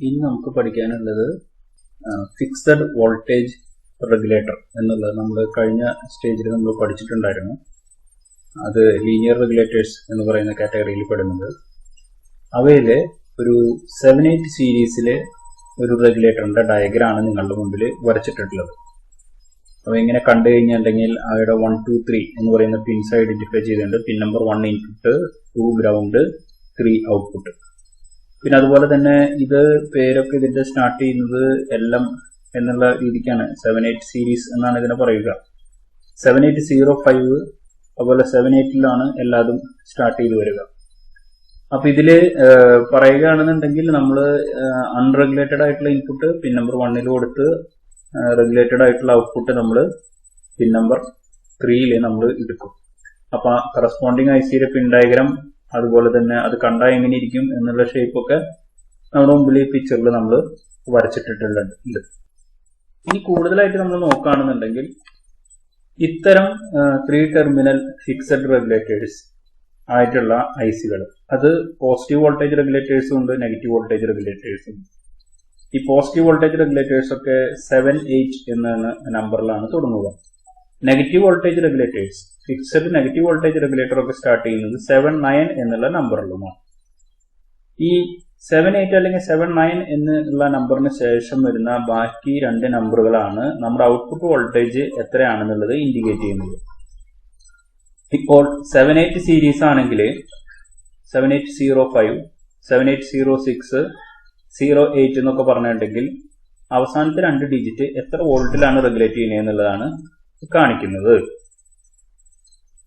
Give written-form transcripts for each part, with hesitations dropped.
ഇനി നമുക്ക് പഠിക്കാനുള്ളത് ഫിക്സഡ് വോൾട്ടേജ് റെഗുലേറ്റർ എന്നുള്ളത് നമ്മൾ കഴിഞ്ഞ സ്റ്റേജിൽ നമ്മൾ പഠിച്ചിട്ടുണ്ടായിരുന്നു. അത് ലീനിയർ റെഗുലേറ്റേഴ്സ് എന്ന് പറയുന്ന കാറ്റഗറിയിൽ പെടുന്നത്. അവയിൽ ഒരു 7/8 സീരീസിലെ ഒരു റെഗുലേറ്ററിന്റെ ഡയഗ്രാമാണ് നിങ്ങളുടെ മുമ്പിൽ വരച്ചിട്ടുള്ളത്. അപ്പോൾ ഇങ്ങനെ കണ്ടു കഴിഞ്ഞിട്ടുണ്ടെങ്കിൽ അവയുടെ 1, 2, 3 എന്ന് പറയുന്ന പിൻസ് ഐഡന്റിഫൈ ചെയ്തിട്ടുണ്ട്. Pin number 1 input, 2 ground, 3 output. പിന്നെ അതുപോലെ തന്നെ ഇത് പേരൊക്കെ ഇതിന്റെ സ്റ്റാർട്ട് ചെയ്യുന്നത് LM എന്നുള്ള രീതിക്കാണ്. 7/8 സീരീസ് എന്നാണ് ഇതിനെ പറയുക. 7805 അതുപോലെ 7/8ലാണ് എല്ലാതും സ്റ്റാർട്ട് ചെയ്ത് വരിക. അപ്പൊ ഇതില് പറയുകയാണെന്നുണ്ടെങ്കിൽ നമ്മൾ അൺറെഗുലേറ്റഡ് ആയിട്ടുള്ള ഇൻപുട്ട് പിൻ നമ്പർ 1 കൊടുത്ത് റെഗുലേറ്റഡ് ആയിട്ടുള്ള ഔട്ട്പുട്ട് നമ്മൾ പിൻ നമ്പർ 3 നമ്മൾ എടുക്കും. അപ്പൊ കറസ്പോണ്ടിങ് ICയുടെ പിൻ ഡയഗ്രാം അതുപോലെ തന്നെ അത് കണ്ടാൽ എങ്ങനെ ഇരിക്കും എന്നുള്ള ഷേപ്പൊക്കെ നമ്മുടെ മുമ്പിൽ ഈ പിക്ചറിൽ നമ്മൾ വരച്ചിട്ടിട്ടുണ്ട്. ഇനി കൂടുതലായിട്ട് നമ്മൾ നോക്കുകയാണെന്നുണ്ടെങ്കിൽ ഇത്തരം 3 ടെർമിനൽ ഫിക്സഡ് റെഗുലേറ്റേഴ്സ് ആയിട്ടുള്ള ICകൾ, അത് പോസിറ്റീവ് വോൾട്ടേജ് റെഗുലേറ്റേഴ്സും ഉണ്ട്, നെഗറ്റീവ് വോൾട്ടേജ് റെഗുലേറ്റേഴ്സും. ഈ പോസിറ്റീവ് വോൾട്ടേജ് റെഗുലേറ്റേഴ്സ് ഒക്കെ 7/8 എന്ന നമ്പറിലാണ് തുടങ്ങുക. Negative voltage regulators, fixed negative voltage regulator ഒക്കെ സ്റ്റാർട്ട് ചെയ്യുന്നത് 7/9 എന്നുള്ള നമ്പറിലുമാണ്. ഈ 7/8 അല്ലെങ്കിൽ 7/9 എന്നുള്ള നമ്പറിന് ശേഷം വരുന്ന ബാക്കി 2 നമ്പറുകളാണ് നമ്മുടെ ഔട്ട്പുട്ട് വോൾട്ടേജ് എത്രയാണെന്നുള്ളത് ഇൻഡിക്കേറ്റ് ചെയ്യുന്നത്. ഇപ്പോൾ 7/8 സീരീസ് ആണെങ്കിൽ 7805, 7806, 08 എന്നൊക്കെ പറഞ്ഞിട്ടുണ്ടെങ്കിൽ അവസാനത്തെ 2 ഡിജിറ്റ് എത്ര വോൾട്ടിലാണ് റെഗുലേറ്റ് ചെയ്യുന്നത് എന്നുള്ളതാണ് കാണിക്കുന്നത്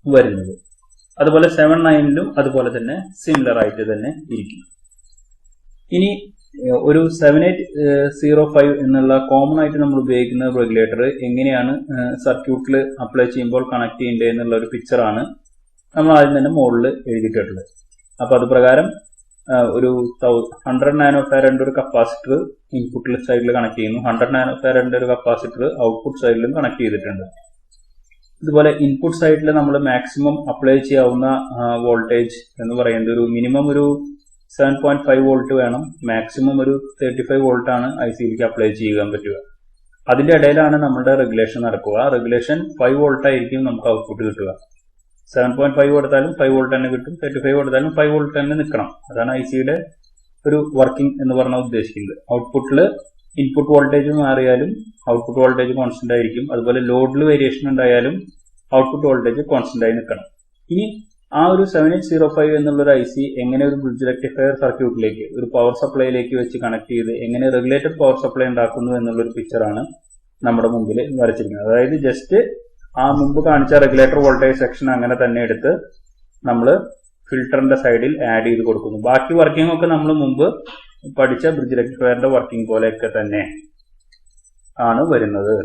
വരുന്നത്. അതുപോലെ 7/9ലും അതുപോലെ തന്നെ സിമിലർ ആയിട്ട് തന്നെ ഇരിക്കും. ഇനി ഒരു 7805 എന്നുള്ള കോമൺ ആയിട്ട് നമ്മൾ ഉപയോഗിക്കുന്ന റെഗുലേറ്റർ എങ്ങനെയാണ് സർക്യൂട്ടിൽ അപ്ലൈ ചെയ്യുമ്പോൾ കണക്ട് ചെയ്യേണ്ടത് എന്നുള്ള ഒരു പിക്ചറാണ് നമ്മൾ ആദ്യം തന്നെ മുകളിൽ എഴുതിയിട്ടുള്ളത്. അപ്പൊ അത് പ്രകാരം ഒരു 100 നാനോ ഫാരഡിന്റെ ഒരു കപ്പാസിറ്റർ ഇൻപുട്ട് സൈഡിൽ കണക്ട് ചെയ്യുന്നു. 100 നാനോ ഫാരഡിന്റെ ഒരു കപ്പാസിറ്റർ ഔട്ട്പുട്ട് സൈഡിലും കണക്ട് ചെയ്തിട്ടുണ്ട്. ഇതുപോലെ ഇൻപുട്ട് സൈഡിൽ നമ്മൾ മാക്സിമം അപ്ലൈ ചെയ്യാവുന്ന വോൾട്ടേജ് എന്ന് പറയുന്നത് ഒരു മിനിമം ഒരു 7.5 വോൾട്ട് വേണം, മാക്സിമം ഒരു 35 വോൾട്ട് ആണ് ICയിലേക്ക് അപ്ലൈ ചെയ്യാൻ പറ്റുക. അതിന്റെ ഇടയിലാണ് നമ്മുടെ റെഗുലേഷൻ നടക്കുക. റെഗുലേഷൻ 5 വോൾട്ട് ആയിരിക്കും നമുക്ക് ഔട്ട്പുട്ട് കിട്ടുക. 7.5 കൊടുത്താലും 5 വോൾട്ട് തന്നെ കിട്ടും, 35 കൊടുത്താലും 5 വോൾട്ട് തന്നെ നിൽക്കണം. അതാണ് ICയുടെ ഒരു വർക്കിംഗ് എന്ന് പറഞ്ഞാൽ ഉദ്ദേശിക്കുന്നത്. ഔട്ട്പുട്ടിൽ ഇൻപുട്ട് വോൾട്ടേജ് മാറിയാലും ഔട്ട്പുട്ട് വോൾട്ടേജ് കോൺസ്റ്റന്റ് ആയിരിക്കും. അതുപോലെ ലോഡിൽ വേരിയേഷൻ ഉണ്ടായാലും ഔട്ട്പുട്ട് വോൾട്ടേജ് കോൺസ്റ്റന്റ് ആയി നിൽക്കണം. ഇനി ആ ഒരു 7805 എന്നുള്ളൊരു IC എങ്ങനെ ഒരു ബ്രിഡ്ജ് റെക്ടിഫയർ സർക്യൂട്ടിലേക്ക്, ഒരു പവർ സപ്ലൈയിലേക്ക് വെച്ച് കണക്ട് ചെയ്ത് എങ്ങനെ റെഗുലേറ്റഡ് പവർ സപ്ലൈ ഉണ്ടാക്കുന്നു എന്നുള്ളൊരു പിക്ചറാണ് നമ്മുടെ മുമ്പിൽ വരച്ചിരിക്കുന്നത്. അതായത് ജസ്റ്റ് ആ മുമ്പ് കാണിച്ച റെഗുലേറ്റർ വോൾട്ടേജ് സെക്ഷൻ അങ്ങനെ തന്നെ എടുത്ത് നമ്മൾ ഫിൽറ്ററിന്റെ സൈഡിൽ ആഡ് ചെയ്ത് കൊടുക്കുന്നു. ബാക്കി വർക്കിംഗ് ഒക്കെ നമ്മൾ മുമ്പ് പഠിച്ച ബ്രിഡ്ജ് റെക്ടിഫയറിന്റെ വർക്കിംഗ് പോലെയൊക്കെ തന്നെ ആണ് വരുന്നത്.